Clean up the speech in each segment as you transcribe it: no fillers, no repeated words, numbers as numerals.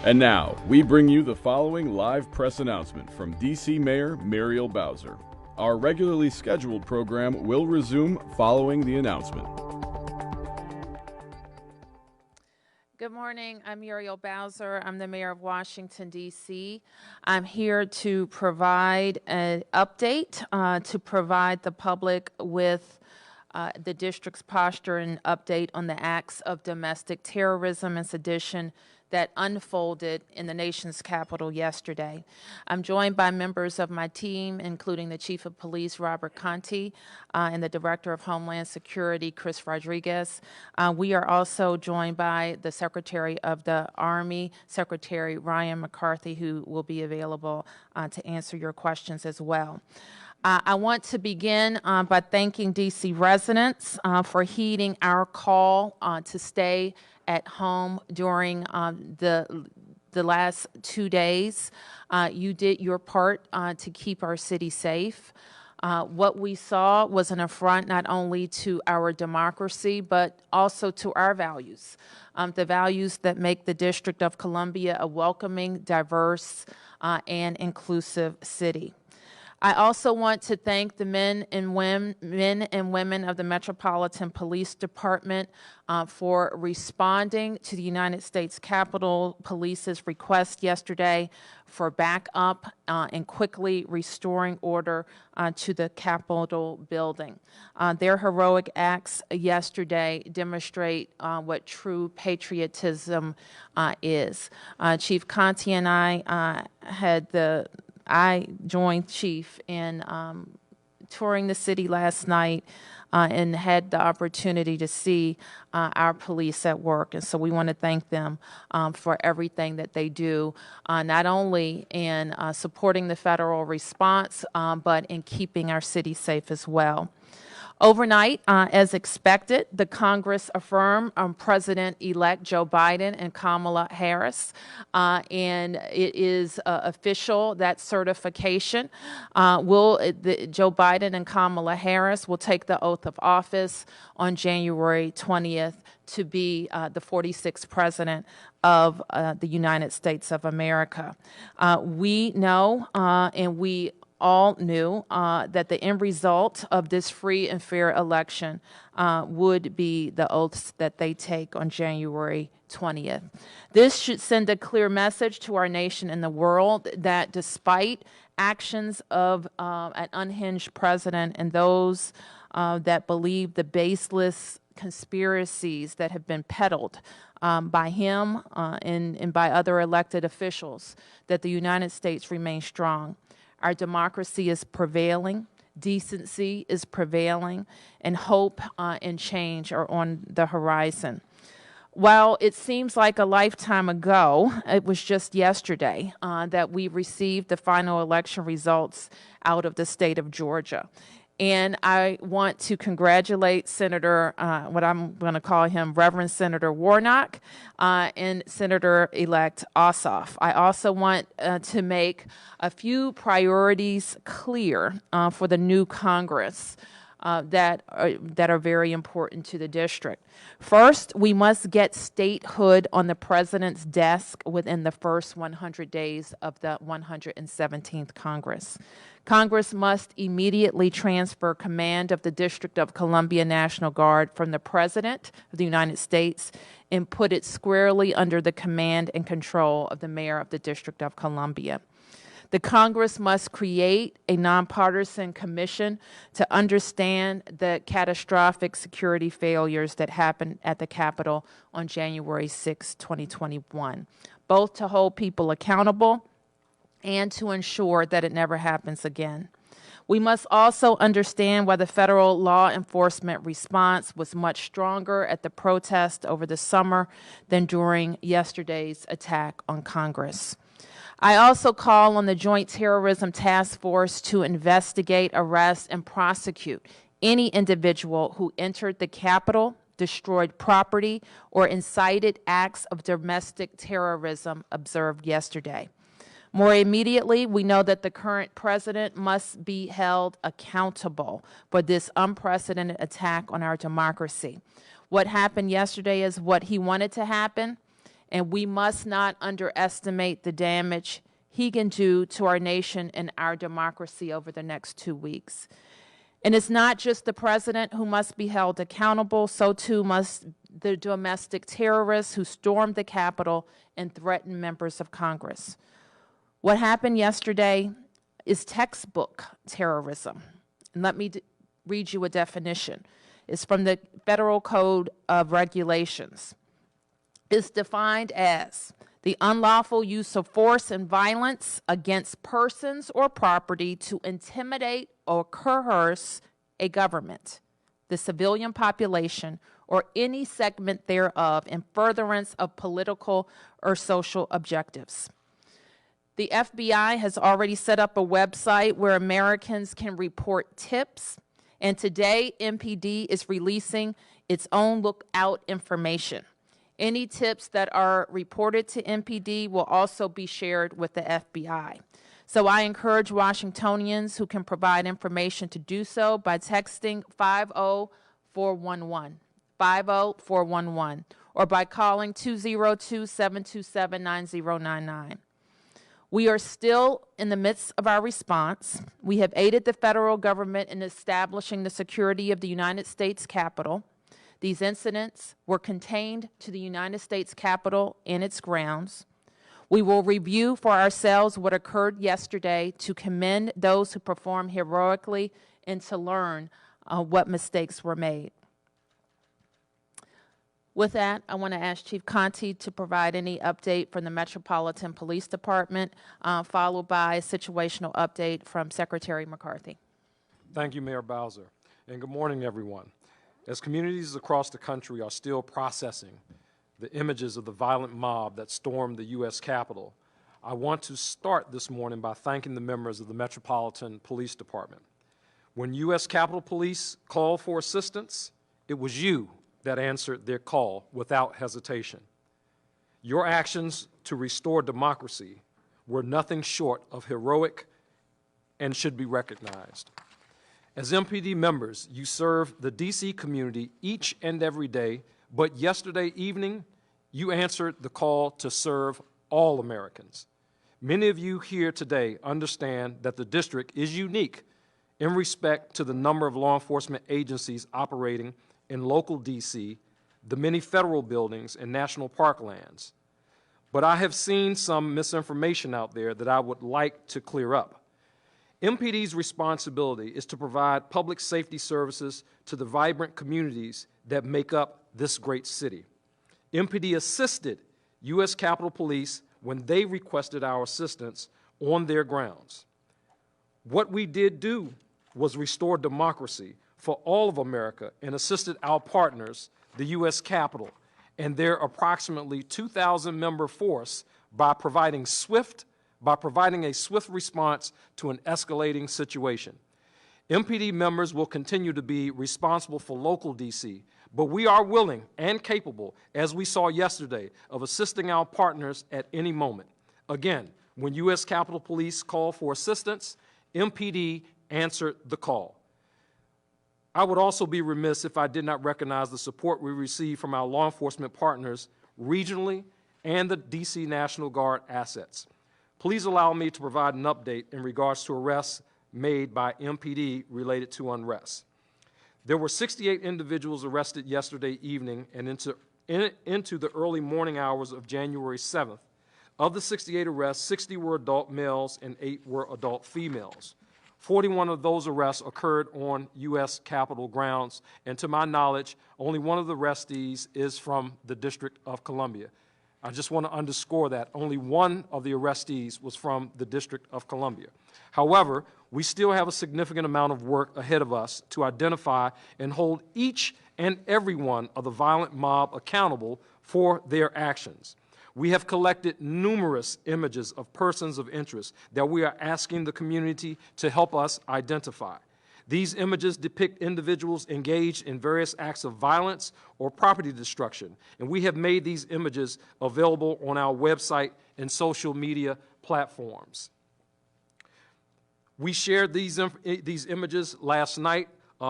And now, we bring you the following live press announcement from D.C. Mayor Muriel Bowser. Our regularly scheduled program will resume following the announcement. Good morning. I'm Muriel Bowser. I'm the mayor of Washington, D.C. I'm here to provide an update, to provide the public with the district's posture and update on the acts of domestic terrorism and sedition that unfolded in the nation's capital yesterday. I'm joined by members of my team, including the Chief of Police, Robert Conti, and the Director of Homeland Security, Chris Rodriguez. We are also joined by the Secretary of the Army, Secretary Ryan McCarthy, who will be available to answer your questions as well. I want to begin by thanking D.C. residents for heeding our call to stay at home during the last 2 days. You did your part to keep our city safe. What we saw was an affront not only to our democracy, but also to our values, the values that make the District of Columbia a welcoming, diverse, and inclusive city. I also want to thank the men and women of the Metropolitan Police Department for responding to the United States Capitol Police's request yesterday for backup and quickly restoring order to the Capitol building. Their heroic acts yesterday demonstrate what true patriotism is. Chief Conti and I joined Chief in touring the city last night and had the opportunity to see our police at work. And so we want to thank them for everything that they do, not only in supporting the federal response, but in keeping our city safe as well. Overnight, as expected, the Congress affirmed President-elect Joe Biden and Kamala Harris, and it is official that certification. Joe Biden and Kamala Harris will take the oath of office on January 20th to be the 46th president of the United States of America. We know and we all knew that the end result of this free and fair election would be the oaths that they take on January 20th. This should send a clear message to our nation and the world that despite actions of an unhinged president and those that believe the baseless conspiracies that have been peddled by him and by other elected officials, that the United States remains strong. Our democracy is prevailing, decency is prevailing, and hope and change are on the horizon. While it seems like a lifetime ago, it was just yesterday that we received the final election results out of the state of Georgia. And I want to congratulate Senator, what I'm going to call him, Reverend Senator Warnock and Senator-elect Ossoff. I also want to make a few priorities clear for the new Congress that are very important to the district. First, we must get statehood on the president's desk within the first 100 days of the 117th Congress. Congress must immediately transfer command of the District of Columbia National Guard from the President of the United States and put it squarely under the command and control of the Mayor of the District of Columbia. The Congress must create a nonpartisan commission to understand the catastrophic security failures that happened at the Capitol on January 6, 2021, both to hold people accountable and to ensure that it never happens again. We must also understand why the federal law enforcement response was much stronger at the protest over the summer than during yesterday's attack on Congress. I also call on the Joint Terrorism Task Force to investigate, arrest, and prosecute any individual who entered the Capitol, destroyed property, or incited acts of domestic terrorism observed yesterday. More immediately, we know that the current president must be held accountable for this unprecedented attack on our democracy. What happened yesterday is what he wanted to happen, and we must not underestimate the damage he can do to our nation and our democracy over the next 2 weeks. And it's not just the president who must be held accountable, so too must the domestic terrorists who stormed the Capitol and threatened members of Congress. What happened yesterday is textbook terrorism. And let me read you a definition. It's from the Federal Code of Regulations. It's defined as the unlawful use of force and violence against persons or property to intimidate or coerce a government, the civilian population, or any segment thereof in furtherance of political or social objectives. The FBI has already set up a website where Americans can report tips, and today MPD is releasing its own lookout information. Any tips that are reported to MPD will also be shared with the FBI. So I encourage Washingtonians who can provide information to do so by texting 50411, 50411, or by calling 202-727-9099. We are still in the midst of our response. We have aided the federal government in establishing the security of the United States Capitol. These incidents were contained to the United States Capitol and its grounds. We will review for ourselves what occurred yesterday to commend those who performed heroically and to learn what mistakes were made. With that, I want to ask Chief Conti to provide any update from the Metropolitan Police Department, followed by a situational update from Secretary McCarthy. Thank you, Mayor Bowser, and good morning, everyone. As communities across the country are still processing the images of the violent mob that stormed the U.S. Capitol, I want to start this morning by thanking the members of the Metropolitan Police Department. When U.S. Capitol Police called for assistance, it was you that answered their call without hesitation. Your actions to restore democracy were nothing short of heroic and should be recognized. As MPD members, you serve the D.C. community each and every day, but yesterday evening, you answered the call to serve all Americans. Many of you here today understand that the district is unique in respect to the number of law enforcement agencies operating in local D.C., the many federal buildings and national park lands. But I have seen some misinformation out there that I would like to clear up. MPD's responsibility is to provide public safety services to the vibrant communities that make up this great city. MPD assisted U.S. Capitol Police when they requested our assistance on their grounds. What we did do was restore democracy for all of America and assisted our partners, the U.S. Capitol, and their approximately 2,000-member force by providing a swift response to an escalating situation. MPD members will continue to be responsible for local D.C., but we are willing and capable, as we saw yesterday, of assisting our partners at any moment. Again, when U.S. Capitol Police called for assistance, MPD answered the call. I would also be remiss if I did not recognize the support we receive from our law enforcement partners regionally and the D.C. National Guard assets. Please allow me to provide an update in regards to arrests made by MPD related to unrest. There were 68 individuals arrested yesterday evening and into the early morning hours of January 7th. Of the 68 arrests, 60 were adult males and 8 were adult females. 41 of those arrests occurred on U.S. Capitol grounds, and to my knowledge, only one of the arrestees is from the District of Columbia. I just want to underscore that only one of the arrestees was from the District of Columbia. However, we still have a significant amount of work ahead of us to identify and hold each and every one of the violent mob accountable for their actions. We have collected numerous images of persons of interest that we are asking the community to help us identify. These images depict individuals engaged in various acts of violence or property destruction, and we have made these images available on our website and social media platforms. We shared these images last night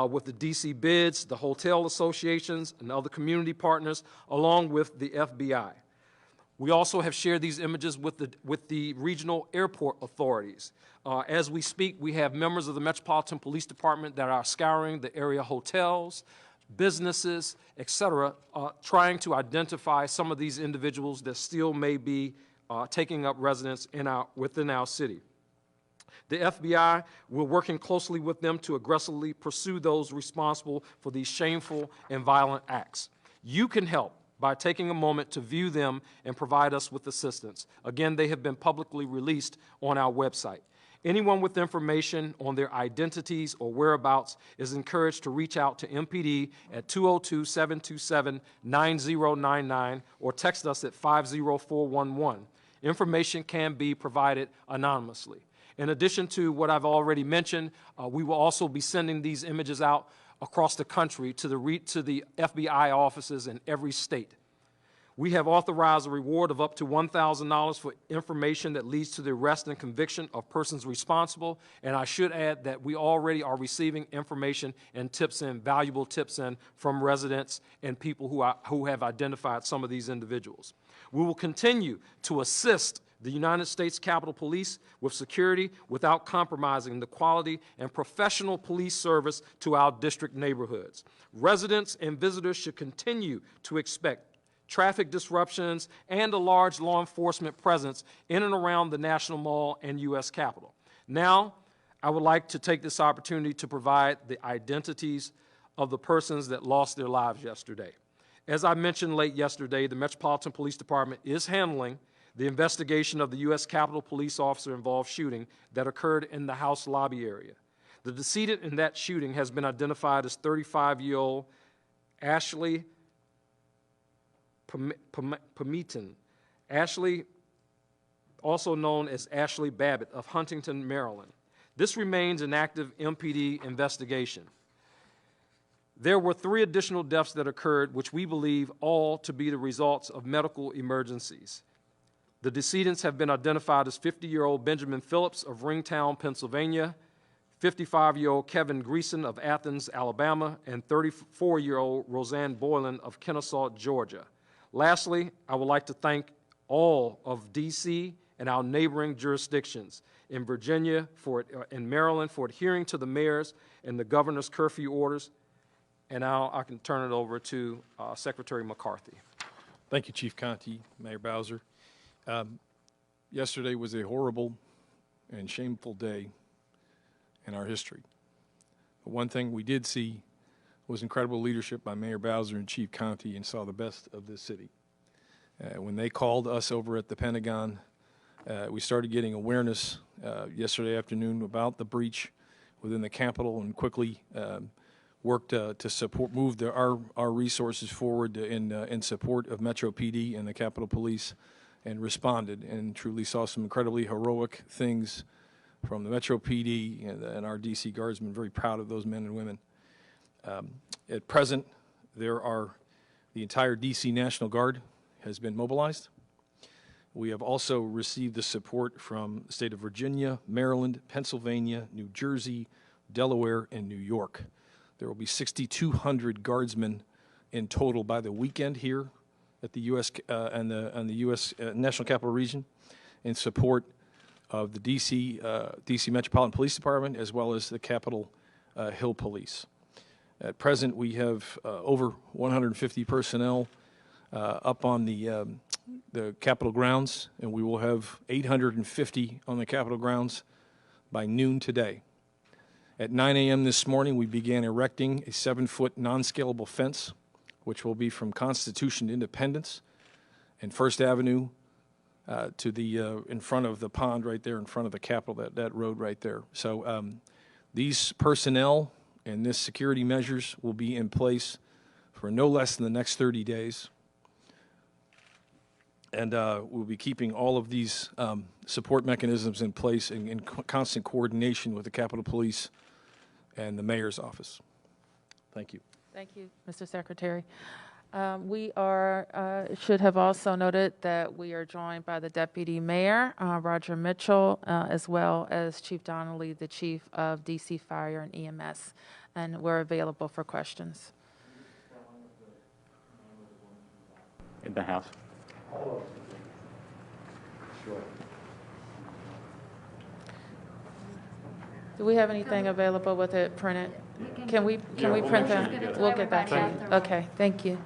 with the D.C. bids, the hotel associations, and other community partners, along with the FBI. We also have shared these images with the regional airport authorities. As we speak, we have members of the Metropolitan Police Department that are scouring the area hotels, businesses, et cetera, trying to identify some of these individuals that still may be taking up residence within our city. The FBI, we're working closely with them to aggressively pursue those responsible for these shameful and violent acts. You can help by taking a moment to view them and provide us with assistance. Again, they have been publicly released on our website. Anyone with information on their identities or whereabouts is encouraged to reach out to MPD at 202-727-9099 or text us at 50411. Information can be provided anonymously. In addition to what I've already mentioned, we will also be sending these images out across the country to the FBI offices in every state. We have authorized a reward of up to $1,000 for information that leads to the arrest and conviction of persons responsible. And I should add that we already are receiving information and valuable tips from residents and people who have identified some of these individuals. We will continue to assist the United States Capitol Police with security without compromising the quality and professional police service to our district neighborhoods. Residents and visitors should continue to expect traffic disruptions and a large law enforcement presence in and around the National Mall and U.S. Capitol. Now, I would like to take this opportunity to provide the identities of the persons that lost their lives yesterday. As I mentioned late yesterday, the Metropolitan Police Department is handling the investigation of the U.S. Capitol Police officer-involved shooting that occurred in the House lobby area. The decedent in that shooting has been identified as 35-year-old Ashley Pameton. Ashley, also known as Ashley Babbitt of Huntington, Maryland. This remains an active MPD investigation. There were 3 additional deaths that occurred, which we believe all to be the results of medical emergencies. The decedents have been identified as 50-year-old Benjamin Phillips of Ringtown, Pennsylvania, 55-year-old Kevin Greason of Athens, Alabama, and 34-year-old Roseanne Boylan of Kennesaw, Georgia. Lastly, I would like to thank all of D.C. and our neighboring jurisdictions in Virginia and Maryland for adhering to the mayor's and the governor's curfew orders. And now I can turn it over to Secretary McCarthy. Thank you, Chief Conte, Mayor Bowser. Yesterday was a horrible and shameful day in our history. But one thing we did see was incredible leadership by Mayor Bowser and Chief Conte, and saw the best of this city. When they called us over at the Pentagon, we started getting awareness yesterday afternoon about the breach within the Capitol, and quickly worked to move our resources forward in support of Metro PD and the Capitol Police, and responded, and truly saw some incredibly heroic things from the Metro PD and our DC Guardsmen. Very proud of those men and women. At present, the entire DC National Guard has been mobilized. We have also received the support from the state of Virginia, Maryland, Pennsylvania, New Jersey, Delaware, and New York. There will be 6,200 guardsmen in total by the weekend here at the U.S. and the U.S. National Capital Region, in support of the DC Metropolitan Police Department, as well as the Capitol Hill Police. At present, we have over 150 personnel up on the Capitol grounds, and we will have 850 on the Capitol grounds by noon today. At 9 a.m. this morning, we began erecting a 7-foot non-scalable fence, which will be from Constitution to Independence and First Avenue to the in front of the pond right there in front of the Capitol, that road right there. So these personnel and this security measures will be in place for no less than the next 30 days. And we'll be keeping all of these support mechanisms in place in constant coordination with the Capitol Police and the Mayor's office. Thank you. Thank you, Mr. Secretary. We should have also noted that we are joined by the Deputy Mayor, Roger Mitchell, as well as Chief Donnelly, the Chief of DC Fire and EMS, and we're available for questions. In the House. Do we have anything available with it printed? Can we print that? We'll get that to you. Okay, thank you.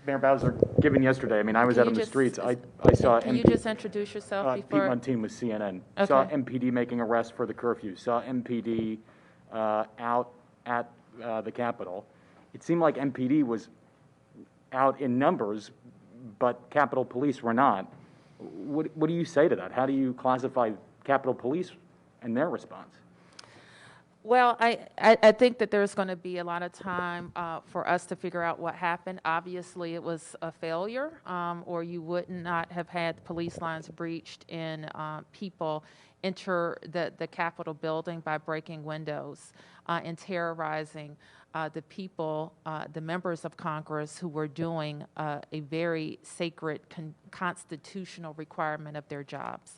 Mayor Bowser, given yesterday, I mean, I was Can out you on the just- streets. I saw Can you MP just introduce yourself Pete before? Montine with CNN. Okay. Saw MPD making arrests for the curfew. Saw MPD out at the Capitol. It seemed like MPD was out in numbers, but Capitol Police were not. What do you say to that? How do you classify Capitol Police and their response? Well, I think that there's going to be a lot of time for us to figure out what happened. Obviously, it was a failure, or you would not have had police lines breached and people enter the Capitol building by breaking windows and terrorizing the people, the members of Congress who were doing a very sacred constitutional requirement of their jobs.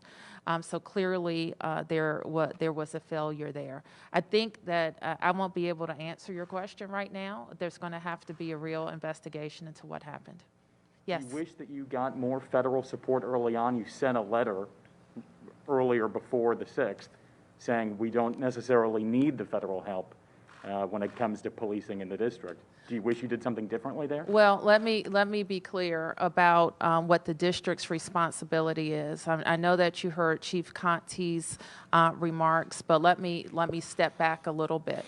So clearly, there was a failure there. I think that I won't be able to answer your question right now. There's going to have to be a real investigation into what happened. Yes. You wish that you got more federal support early on. You sent a letter earlier before the 6th saying we don't necessarily need the federal help when it comes to policing in the district. Do you wish you did something differently there? Well, let me be clear about what the district's responsibility is. I know that you heard Chief Conte's remarks, but let me step back a little bit.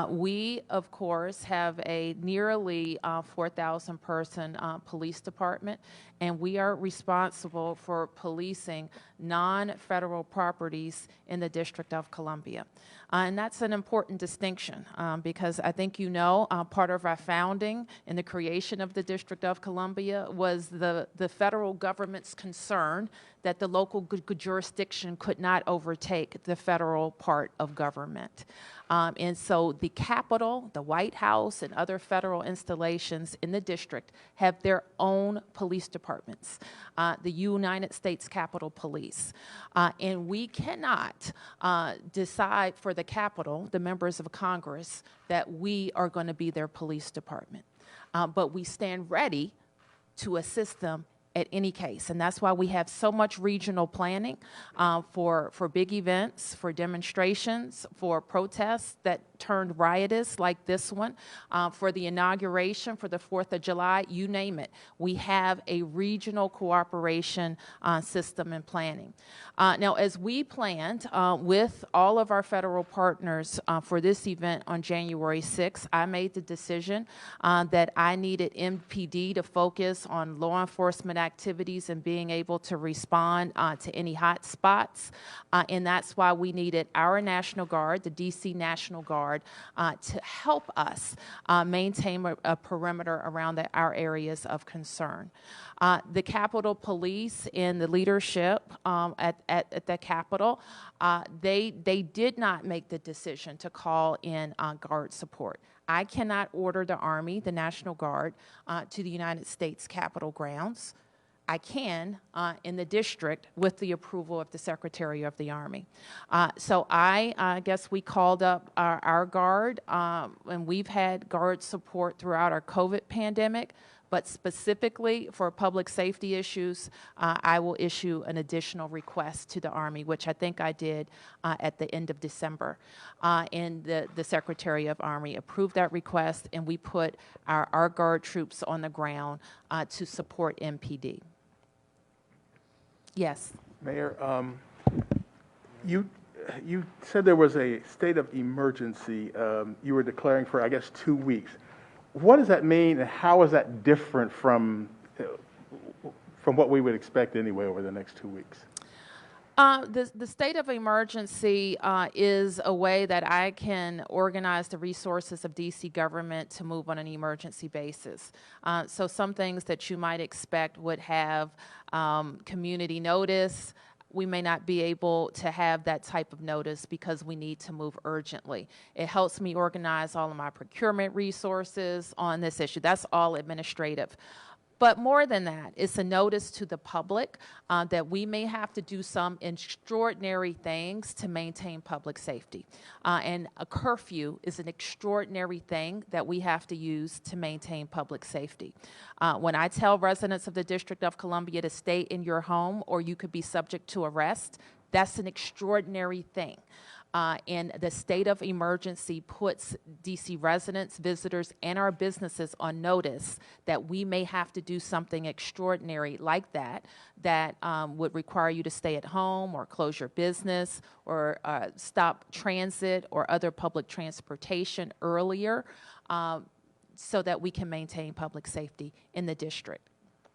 We, of course, have a nearly 4,000 person police department, and we are responsible for policing non-federal properties in the District of Columbia. And that's an important distinction because I think you know part of our founding and the creation of the District of Columbia was the federal government's concern that the local jurisdiction could not overtake the federal part of government. And so the Capitol, the White House, and other federal installations in the district have their own police departments, the United States Capitol Police. And we cannot decide for the Capitol, the members of Congress, that we are going to be their police department. But we stand ready to assist them at any case. And that's why we have so much regional planning for big events, for demonstrations, for protests that turned riotous like this one, for the inauguration, for the 4th of July, you name it. We have a regional cooperation system and planning. Now, as we planned with all of our federal partners for this event on January 6th, I made the decision that I needed MPD to focus on law enforcement activities and being able to respond to any hot spots. And that's why we needed our National Guard, the D.C. National Guard, to help us maintain a perimeter around our areas of concern. The Capitol Police and the leadership at the Capitol, they did not make the decision to call in Guard support. I cannot order the Army, the National Guard, to the United States Capitol grounds. I can in the district with the approval of the Secretary of the Army. So I guess we called up our Guard, and we've had Guard support throughout our COVID pandemic, but specifically for public safety issues, I will issue an additional request to the Army, which I think I did at the end of December. And the Secretary of Army approved that request, and we put our Guard troops on the ground to support MPD. Yes. Mayor, you said there was a state of emergency you were declaring for, I guess, 2 weeks. What does that mean, and how is that different from what we would expect anyway over the next 2 weeks? The state of emergency is a way that I can organize the resources of D.C. government to move on an emergency basis. So some things that you might expect would have community notice, we may not be able to have that type of notice because we need to move urgently. It helps me organize all of my procurement resources on this issue. That's all administrative. But more than that, it's a notice to the public that we may have to do some extraordinary things to maintain public safety. And a curfew is an extraordinary thing that we have to use to maintain public safety. When I tell residents of the District of Columbia to stay in your home or you could be subject to arrest, that's an extraordinary thing. And the state of emergency puts DC residents, visitors, and our businesses on notice that we may have to do something extraordinary like that, that would require you to stay at home or close your business or stop transit or other public transportation earlier so that we can maintain public safety in the district.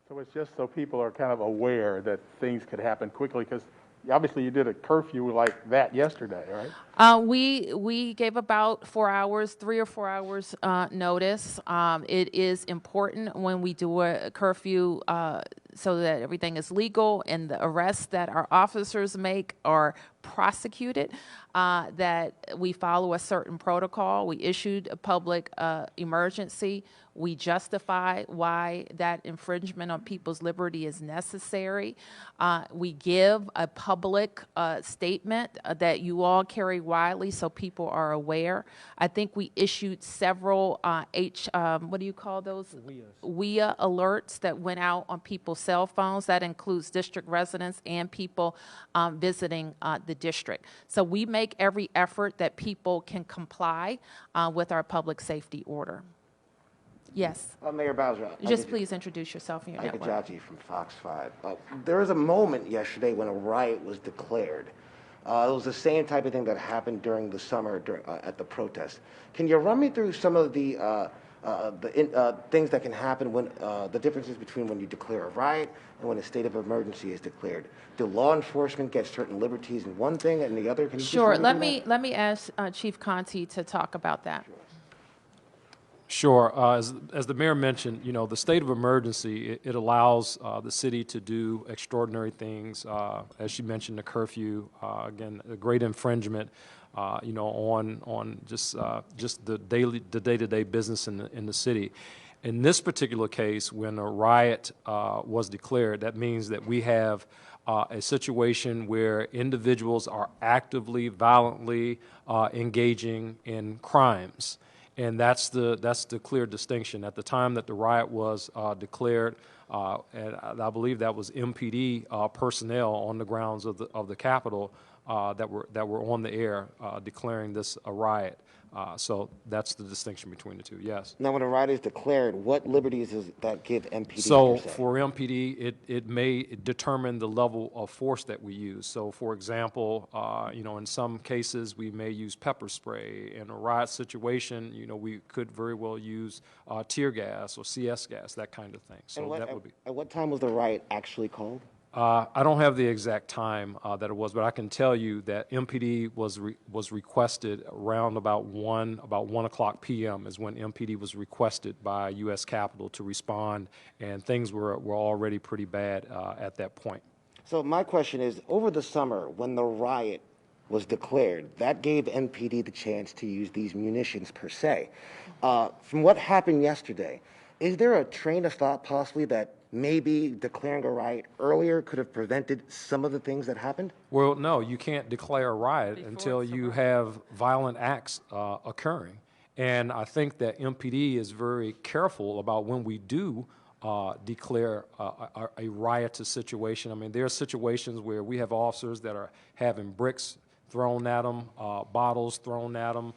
So it's just so people are kind of aware that things could happen quickly, because obviously you did a curfew like that yesterday, right? We gave about 4 hours, 3 or 4 hours notice. It is important when we do a curfew so that everything is legal and the arrests that our officers make are prosecuted, that we follow a certain protocol. We issued a public emergency. We justify why that infringement on people's liberty is necessary. We give a public statement that you all carry widely so people are aware. I think we issued several what do you call those? WIA alerts that went out on people's cell phones. That includes district residents and people visiting the district. So we make every effort that people can comply with our public safety order. Yes. Mayor Bowser. Just please introduce yourself and your network. Casualties from Fox 5. There was a moment yesterday when a riot was declared. It was the same type of thing that happened during the summer at the protest. Can you run me through some of the things that can happen when the differences between when you declare a riot and when a state of emergency is declared? Do law enforcement get certain liberties in one thing and the other? Can you Sure. Let me ask Chief Conti to talk about that. Sure. As the mayor mentioned, you know, the state of emergency, it allows the city to do extraordinary things. As she mentioned, the curfew, again, a great infringement, you know, on just the day-to-day business in the city. In this particular case, when a riot was declared, that means that we have a situation where individuals are actively, violently engaging in crimes. And that's the clear distinction. At the time that the riot was declared, and I believe that was MPD personnel on the grounds of the Capitol that were on the air declaring this a riot. So that's the distinction between the two. Yes. Now, when a riot is declared, what liberties does that give MPD? So for MPD, it may determine the level of force that we use. So, for example, you know, in some cases we may use pepper spray. In a riot situation, you know, we could very well use tear gas or CS gas, that kind of thing. So that would be. At what time was the riot actually called? I don't have the exact time that it was, but I can tell you that MPD was requested around about 1 o'clock p.m. is when MPD was requested by U.S. Capitol to respond, and things were already pretty bad at that point. So my question is, over the summer, when the riot was declared, that gave MPD the chance to use these munitions per se. From what happened yesterday, is there a train of thought possibly that maybe declaring a riot earlier could have prevented some of the things that happened? Well, no, you can't declare a riot until you have violent acts occurring. And I think that MPD is very careful about when we do declare a riotous situation. I mean, there are situations where we have officers that are having bricks thrown at them, bottles thrown at them,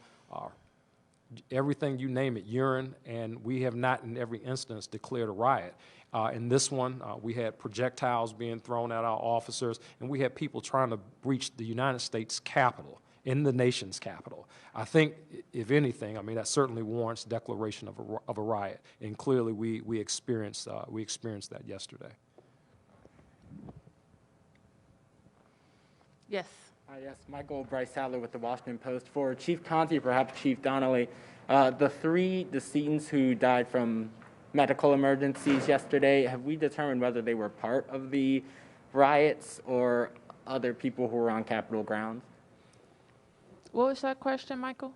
everything, you name it, urine, and we have not in every instance declared a riot. In this one, we had projectiles being thrown at our officers, and we had people trying to breach the United States Capitol, in the nation's capital. I think, if anything, I mean, that certainly warrants declaration of a riot, and clearly we experienced that yesterday. Yes. Yes, Michael Bryce Sadler with the Washington Post. For Chief Conti, perhaps Chief Donnelly, the 3 decedents who died from medical emergencies yesterday, have we determined whether they were part of the riots or other people who were on Capitol grounds? What was that question, Michael?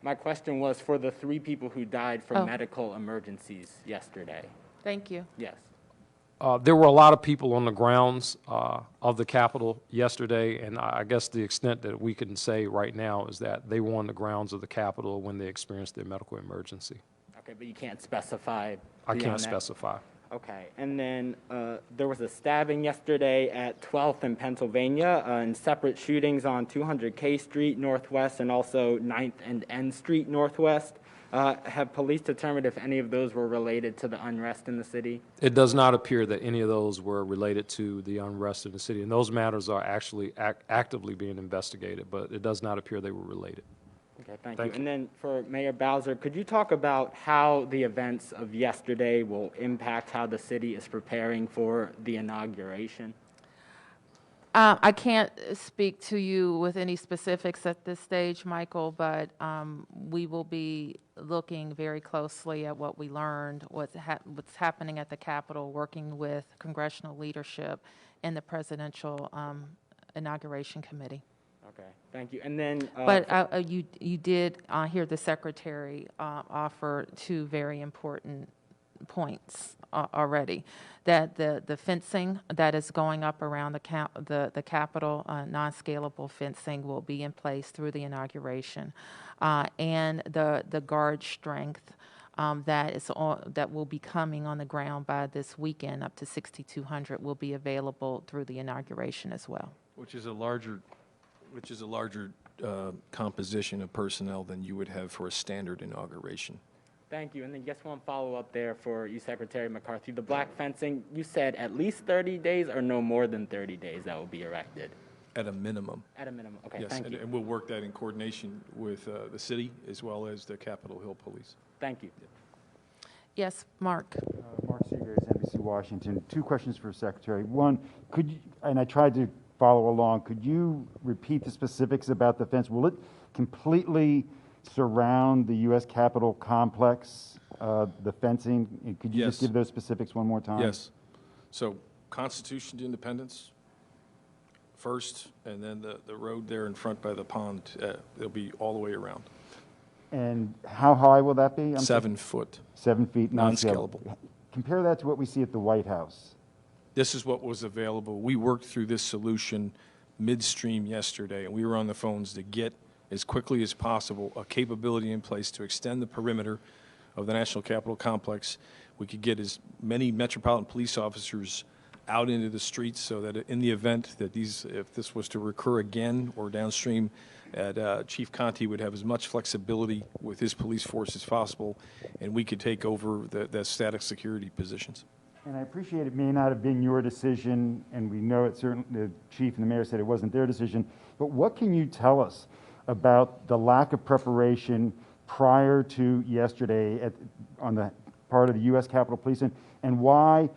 My question was for the 3 people who died from medical emergencies yesterday. Thank you. Yes. There were a lot of people on the grounds of the Capitol yesterday, and I guess the extent that we can say right now is that they were on the grounds of the Capitol when they experienced their medical emergency. Okay, but you can't specify. I beyond can't that. specify. Okay, and then there was a stabbing yesterday at 12th in Pennsylvania, and separate shootings on 200 K Street Northwest and also 9th and N Street Northwest. Have police determined if any of those were related to the unrest in the city? It does not appear that any of those were related to the unrest in the city, and those matters are actually actively being investigated, but it does not appear they were related. Okay, thank Thank you. you. And then for Mayor Bowser, could you talk about how the events of yesterday will impact how the city is preparing for the inauguration? I can't speak to you with any specifics at this stage, Michael, but we will be looking very closely at what we learned, what's happening at the Capitol, working with congressional leadership and the Presidential Inauguration Committee. Okay, thank you. And then, But you did hear the Secretary offer two very important points already, that the fencing that is going up around the Capitol, non-scalable fencing, will be in place through the inauguration, and the guard strength that will be coming on the ground by this weekend, up to 6,200, will be available through the inauguration as well. Which is a larger composition of personnel than you would have for a standard inauguration. thank you. And then just one follow-up there for you, Secretary McCarthy. The black fencing, you said at least 30 days or no more than 30 days that will be erected? At a minimum. At a minimum. Okay, Yes, thank you. and we'll work that in coordination with the city as well as the Capitol Hill Police. Thank you. Yes, Mark. Mark Seagraves, NBC Washington. Two questions for Secretary. One, could you, and I tried to follow along, could you repeat the specifics about the fence? Will it completely surround the U.S. Capitol complex, the fencing? Could you just Yes. give those specifics one more time? Yes. So Constitution to Independence first, and then the road there in front by the pond, it'll be all the way around. And how high will that be? 7 foot. 7 feet, Non-scalable. Compare that to what we see at the White House. This is what was available. We worked through this solution midstream yesterday, and we were on the phones to get, as quickly as possible, a capability in place to extend the perimeter of the National Capitol Complex. We could get as many Metropolitan Police officers out into the streets so that in the event that if this was to recur again or downstream, Chief Conte would have as much flexibility with his police force as possible, and we could take over the static security positions. And I appreciate it may not have been your decision, and we know it certainly, the chief and the mayor said it wasn't their decision, but what can you tell us about the lack of preparation prior to yesterday on the part of the U.S. Capitol Police, and why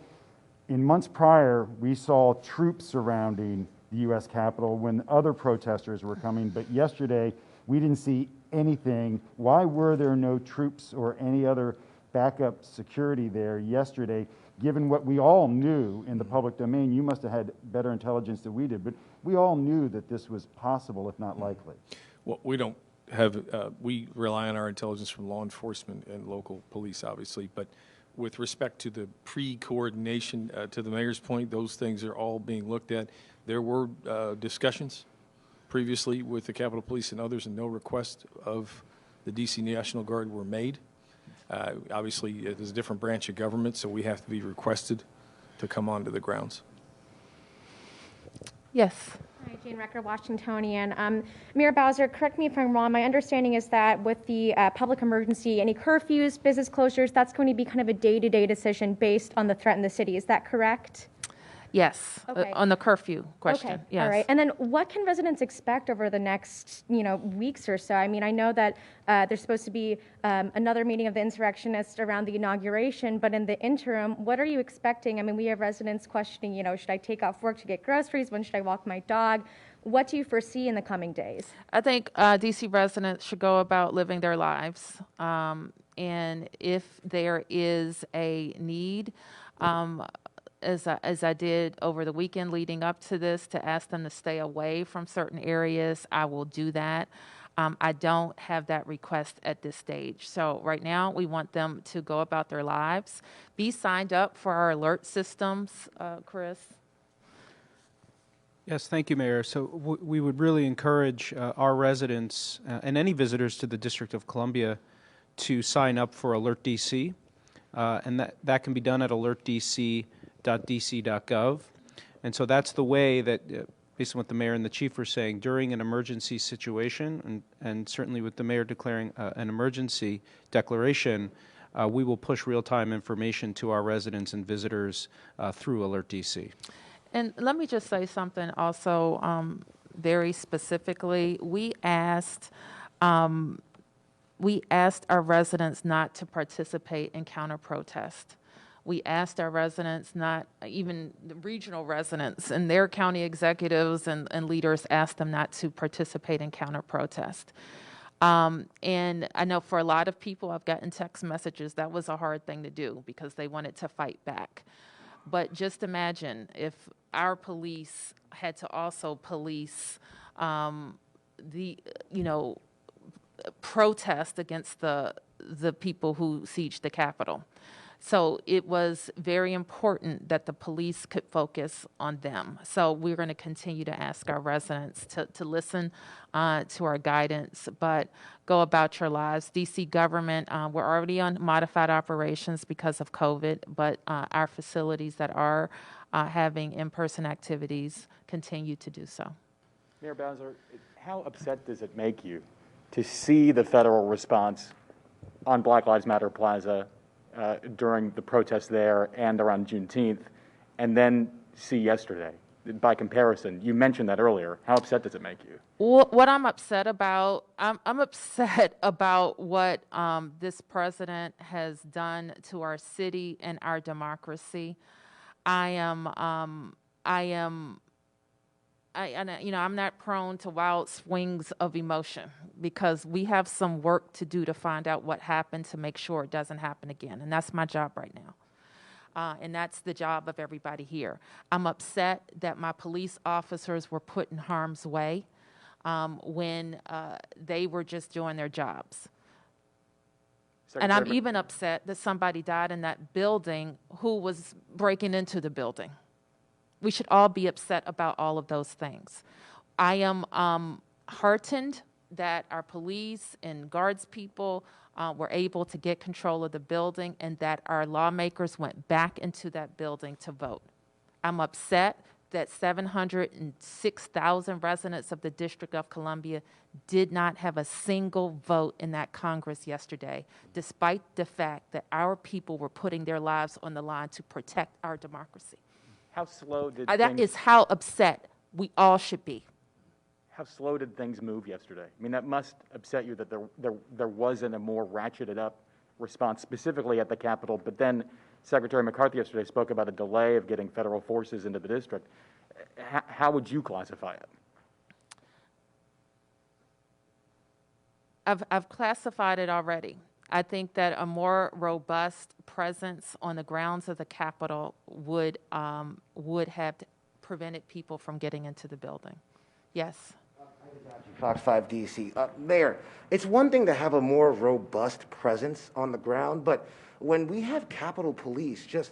in months prior we saw troops surrounding the U.S. Capitol when other protesters were coming, but yesterday we didn't see anything. Why were there no troops or any other backup security there yesterday, given what we all knew in the public domain? You must have had better intelligence than we did, but we all knew that this was possible, if not likely. Well, we don't have, we rely on our intelligence from law enforcement and local police, obviously, but with respect to the pre-coordination, to the mayor's point, those things are all being looked at. There were discussions previously with the Capitol Police and others, and no request of the D.C. National Guard were made. Obviously, it is a different branch of government, so we have to be requested to come onto the grounds. Yes. Hi, Jane Recker, Washingtonian. Mayor Bowser, correct me if I'm wrong. My understanding is that with the public emergency, any curfews, business closures, that's going to be kind of a day-to-day decision based on the threat in the city. Is that correct? Yes, Okay. on the curfew question. Okay. Yes. All right. And then what can residents expect over the next, weeks or so? I mean, I know that there's supposed to be another meeting of the insurrectionists around the inauguration, but in the interim, what are you expecting? I mean, we have residents questioning, should I take off work to get groceries? When should I walk my dog? What do you foresee in the coming days? I think DC residents should go about living their lives. And if there is a need, as I did over the weekend leading up to this, to ask them to stay away from certain areas, I will do that. I don't have that request at this stage. So right now, we want them to go about their lives, be signed up for our alert systems. Chris? Yes, thank you, Mayor. So we would really encourage our residents and any visitors to the District of Columbia to sign up for Alert DC, and that can be done at alertdc.dc.gov. And so that's the way that, based on what the mayor and the chief were saying, during an emergency situation, and certainly with the mayor declaring an emergency declaration, we will push real-time information to our residents and visitors through Alert DC. And let me just say something also very specifically. We asked our residents not to participate in counter-protest. We asked our residents, not even the regional residents, and their county executives and leaders asked them not to participate in counter-protest. And I know for a lot of people, I've gotten text messages, that was a hard thing to do because they wanted to fight back. But just imagine if our police had to also police protest against the people who sieged the Capitol. So it was very important that the police could focus on them. So we're going to continue to ask our residents to listen to our guidance, but go about your lives. DC government, we're already on modified operations because of COVID, but our facilities that are having in-person activities continue to do so. Mayor Bowser, how upset does it make you to see the federal response on Black Lives Matter Plaza during the protests there and around Juneteenth, and then see yesterday? By comparison, you mentioned that earlier. How upset does it make you? What I'm upset about, I'm upset about what this president has done to our city and our democracy. I'm not prone to wild swings of emotion because we have some work to do to find out what happened to make sure it doesn't happen again. And that's my job right now. And that's the job of everybody here. I'm upset that my police officers were put in harm's way when they were just doing their jobs. And I'm even upset that somebody died in that building who was breaking into the building. We should all be upset about all of those things. I am heartened that our police and guards people were able to get control of the building and that our lawmakers went back into that building to vote. I'm upset that 706,000 residents of the District of Columbia did not have a single vote in that Congress yesterday, despite the fact that our people were putting their lives on the line to protect our democracy. How slow did that is how upset we all should be. How slow did things move yesterday? I mean, that must upset you that there wasn't a more ratcheted up response, specifically at the Capitol. But then Secretary McCarthy yesterday spoke about a delay of getting federal forces into the district. How would you classify it? I've classified it already. I think that a more robust presence on the grounds of the Capitol would have prevented people from getting into the building. Yes. Fox 5 DC. Mayor, it's one thing to have a more robust presence on the ground, but when we have Capitol Police just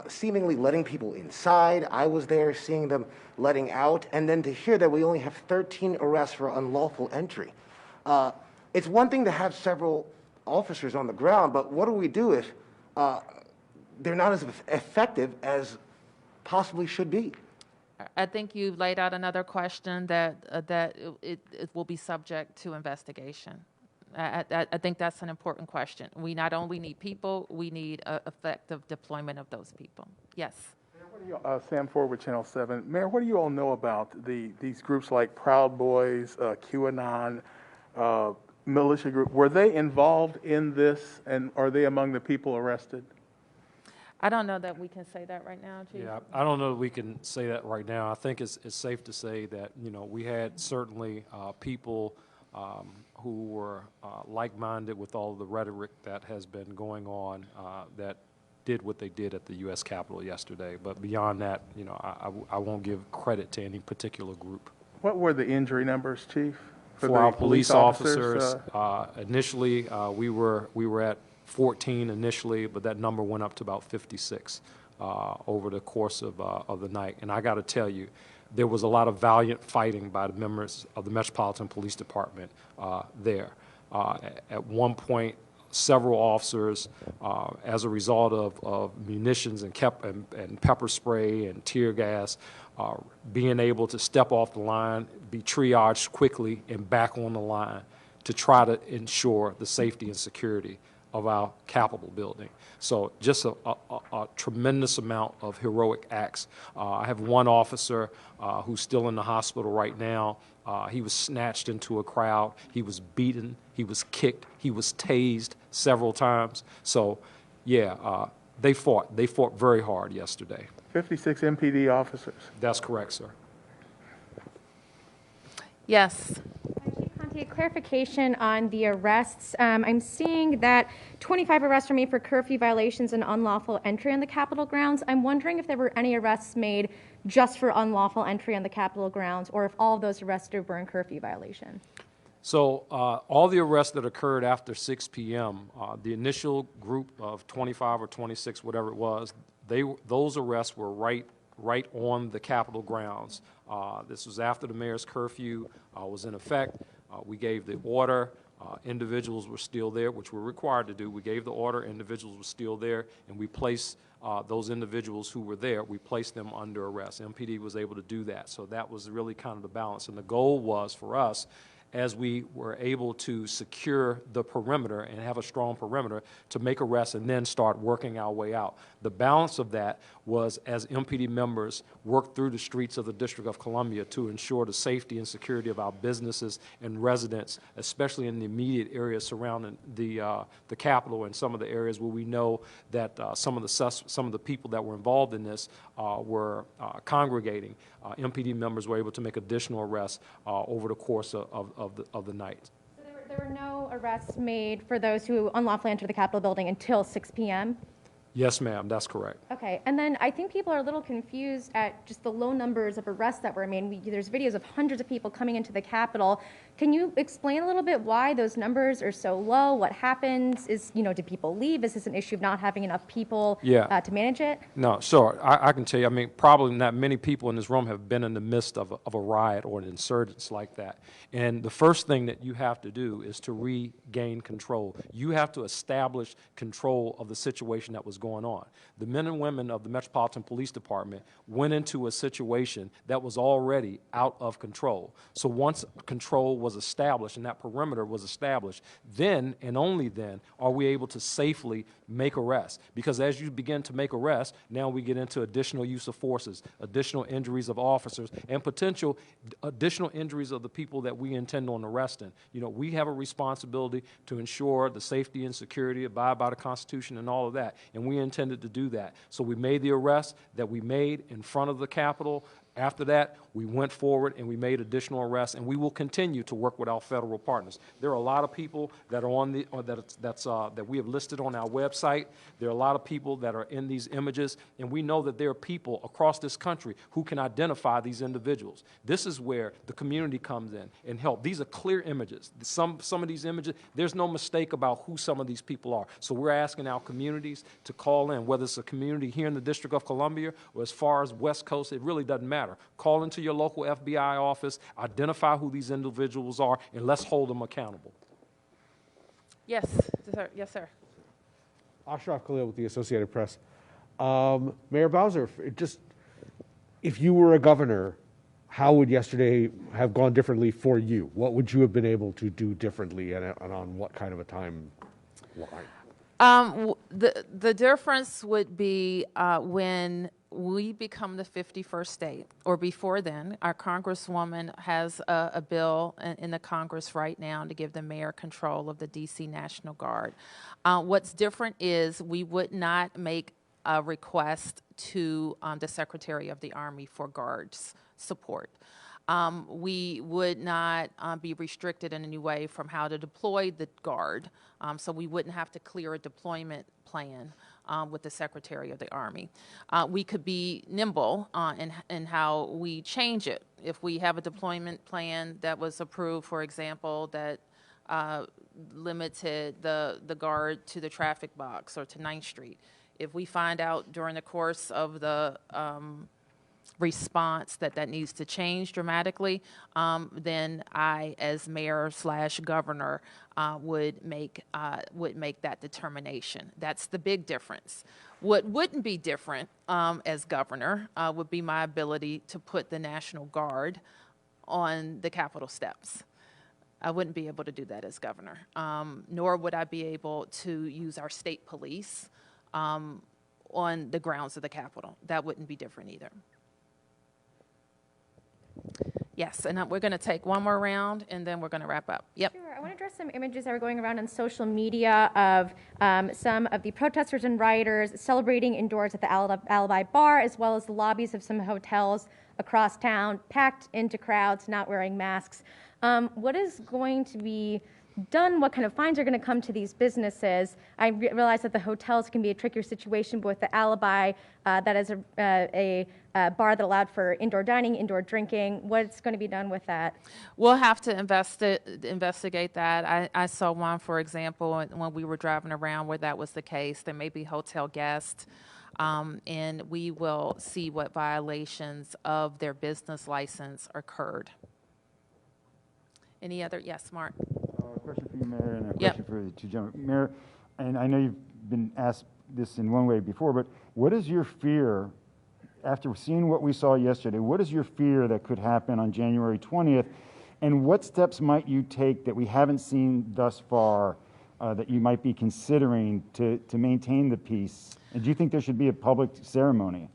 seemingly letting people inside, I was there seeing them letting out, and then to hear that we only have 13 arrests for unlawful entry. It's one thing to have several officers on the ground, but what do we do if they're not as effective as possibly should be? I think you laid out another question that it will be subject to investigation. I think that's an important question. We not only need people, we need effective deployment of those people. Yes. Mayor, Sam Ford with Channel 7. Mayor, what do you all know about these groups like Proud Boys, QAnon, militia group? Were they involved in this, and are they among the people arrested? I don't know that we can say that right now, Chief. Yeah, I don't know that we can say that right now. I think it's safe to say that, we had certainly people who were like-minded with all of the rhetoric that has been going on that did what they did at the U.S. Capitol yesterday. But beyond that, I won't give credit to any particular group. What were the injury numbers, Chief, for our the police officers, officers? initially, we were at 14 initially, but that number went up to about 56 over the course of the night. And I got to tell you, there was a lot of valiant fighting by the members of the Metropolitan Police Department there. At one point, several officers, as a result of munitions and pepper spray and tear gas, being able to step off the line, be triaged quickly and back on the line to try to ensure the safety and security of our Capitol building. So just a tremendous amount of heroic acts. I have one officer who's still in the hospital right now. He was snatched into a crowd. He was beaten. He was kicked. He was tased several times. So, yeah, they fought. They fought very hard yesterday. 56 MPD officers. That's correct, sir. Yes. Chief Conte, clarification on the arrests. I'm seeing that 25 arrests were made for curfew violations and unlawful entry on the Capitol grounds. I'm wondering if there were any arrests made just for unlawful entry on the Capitol grounds, or if all of those arrested were in curfew violation. So all the arrests that occurred after 6 p.m., the initial group of 25 or 26, whatever it was, those arrests were right on the Capitol grounds. This was after the mayor's curfew was in effect. We gave the order. Individuals were still there, which we're required to do. We gave the order. Individuals were still there, and we placed those individuals who were there, we placed them under arrest. MPD was able to do that. So that was really kind of the balance. And the goal was for us, as we were able to secure the perimeter and have a strong perimeter, to make arrests and then start working our way out. The balance of that was as MPD members worked through the streets of the District of Columbia to ensure the safety and security of our businesses and residents, especially in the immediate areas surrounding the Capitol and some of the areas where we know that some of the people that were involved in this were congregating. MPD members were able to make additional arrests over the course of the night. So there were no arrests made for those who unlawfully entered the Capitol building until 6 p.m.? Yes, ma'am, that's correct. Okay, and then I think people are a little confused at just the low numbers of arrests that were made. There's videos of hundreds of people coming into the Capitol. Can you explain a little bit why those numbers are so low? What happens? Do people leave? Is this an issue of not having enough people to manage it? No, sure. I can tell you, I mean, probably not many people in this room have been in the midst of a riot or an insurgence like that. And the first thing that you have to do is to regain control. You have to establish control of the situation that was going on. The men and women of the Metropolitan Police Department went into a situation that was already out of control. So once control was established and that perimeter was established, then and only then are we able to safely make arrests. Because as you begin to make arrests, now we get into additional use of forces, additional injuries of officers, and potential additional injuries of the people that we intend on arresting. We have a responsibility to ensure the safety and security, abide by the Constitution and all of that, and we intended to do that. So we made the arrests that we made in front of the Capitol. After that, we went forward and we made additional arrests, and we will continue to work with our federal partners. There are a lot of people that are on that we have listed on our website. There are a lot of people that are in these images, and we know that there are people across this country who can identify these individuals. This is where the community comes in and help. These are clear images. Some of these images, there's no mistake about who some of these people are. So we're asking our communities to call in, whether it's a community here in the District of Columbia or as far as West Coast, it really doesn't matter. Call into your local FBI office, identify who these individuals are, and let's hold them accountable. Yes, sir. Yes, sir. Ashraf Khalil with the Associated Press. Mayor Bowser, if you were a governor, how would yesterday have gone differently for you? What would you have been able to do differently, and on what kind of a timeline? The difference would be when we become the 51st state, or before then. Our Congresswoman has a bill in the Congress right now to give the mayor control of the D.C. National Guard. What's different is we would not make a request to the Secretary of the Army for guards support. We would not be restricted in any way from how to deploy the guard, so we wouldn't have to clear a deployment plan with the Secretary of the Army. We could be nimble in how we change it. If we have a deployment plan that was approved, for example, that limited the guard to the traffic box or to 9th Street, if we find out during the course of the response that needs to change dramatically, then I, as mayor/governor, would make that determination. That's the big difference. What wouldn't be different as governor would be my ability to put the National Guard on the Capitol steps. I wouldn't be able to do that as governor, nor would I be able to use our state police on the grounds of the Capitol. That wouldn't be different either. Yes, and we're going to take one more round, and then we're going to wrap up. Yep. Sure. I want to address some images that were going around on social media of some of the protesters and rioters celebrating indoors at the Alibi Bar, as well as the lobbies of some hotels across town, packed into crowds, not wearing masks. What is going to be done? What kind of fines are going to come to these businesses? I realize that the hotels can be a trickier situation, but with the Alibi, that is a bar that allowed for indoor dining, indoor drinking. What's going to be done with that? We'll have to investigate that. I saw one, for example, when we were driving around where that was the case. There may be hotel guests, and we will see what violations of their business license occurred. Any other? Yes, Mark. A question for you, Mayor, and a question for the two gentlemen. Mayor, and I know you've been asked this in one way before, but what is your fear, after seeing what we saw yesterday, what is your fear that could happen on January 20th, and what steps might you take that we haven't seen thus far that you might be considering to maintain the peace? And do you think there should be a public ceremony?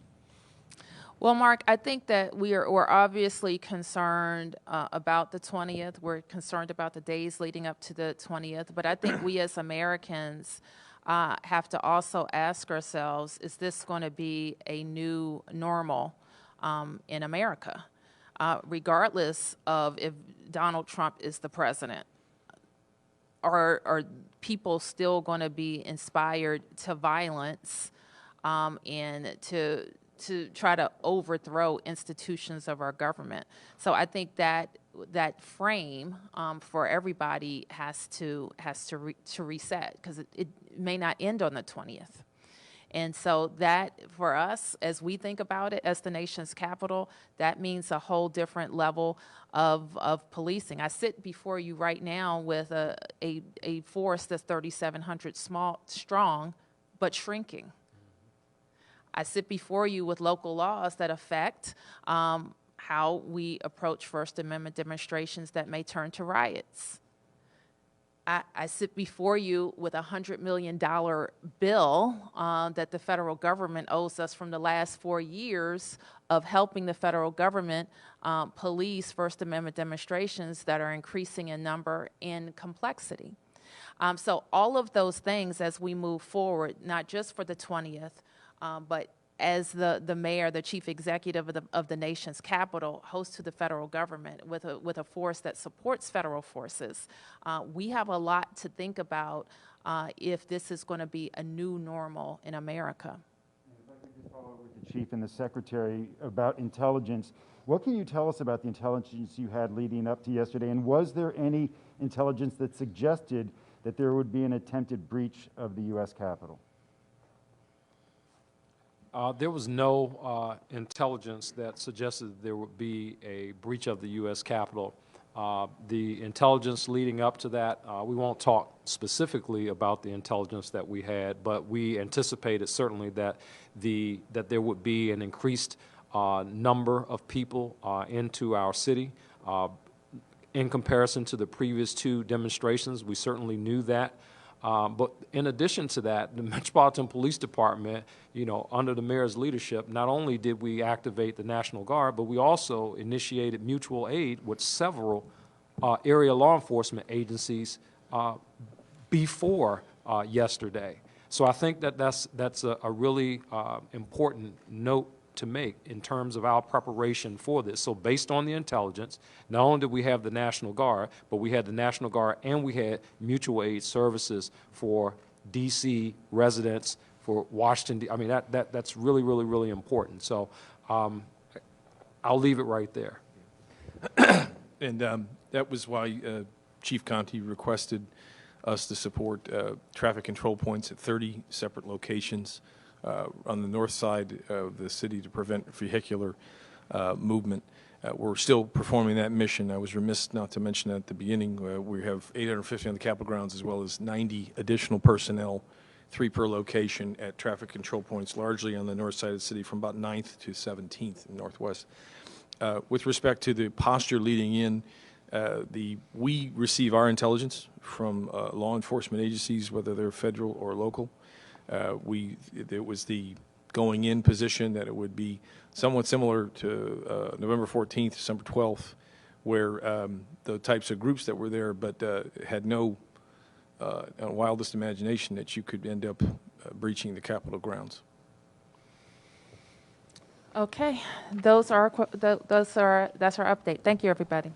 Well, Mark, I think that we're obviously concerned about the 20th. We're concerned about the days leading up to the 20th. But I think we as Americans have to also ask ourselves, is this going to be a new normal in America? Regardless of if Donald Trump is the president, are people still going to be inspired to violence and to try to overthrow institutions of our government? So I think that frame for everybody has to reset, because it may not end on the 20th. And so that, for us, as we think about it as the nation's capital, that means a whole different level of policing. I sit before you right now with a force that's 3,700 strong, but shrinking. I sit before you with local laws that affect how we approach First Amendment demonstrations that may turn to riots. I sit before you with a $100 million bill that the federal government owes us from the last 4 years of helping the federal government police First Amendment demonstrations that are increasing in number and complexity. So all of those things, as we move forward, not just for the 20th, but as the mayor, the chief executive of the nation's capital, host to the federal government with a force that supports federal forces, we have a lot to think about if this is going to be a new normal in America. And if I could just follow up with the chief and the secretary about intelligence, what can you tell us about the intelligence you had leading up to yesterday? And was there any intelligence that suggested that there would be an attempted breach of the U.S. Capitol? There was no intelligence that suggested there would be a breach of the U.S. Capitol. The intelligence leading up to that, we won't talk specifically about the intelligence that we had, but we anticipated certainly that there would be an increased number of people into our city. In comparison to the previous two demonstrations, we certainly knew that. But in addition to that, the Metropolitan Police Department, under the mayor's leadership, not only did we activate the National Guard, but we also initiated mutual aid with several area law enforcement agencies before yesterday. So I think that's a really important note to make in terms of our preparation for this. So based on the intelligence, not only did we have the National Guard, but we had the National Guard and we had mutual aid services for D.C. residents, for Washington. I mean, that's really, really, really important. So I'll leave it right there. And that was why Chief Conte requested us to support traffic control points at 30 separate locations on the north side of the city to prevent vehicular movement. We're still performing that mission. I was remiss not to mention at the beginning, we have 850 on the Capitol grounds as well as 90 additional personnel, 3 per location at traffic control points, largely on the north side of the city from about 9th to 17th in Northwest. With respect to the posture leading in, we receive our intelligence from law enforcement agencies, whether they're federal or local. It was the going in position that it would be somewhat similar to November 14th, December 12th, where the types of groups that were there, but had no wildest imagination that you could end up breaching the Capitol grounds. Okay, that's our update. Thank you, everybody.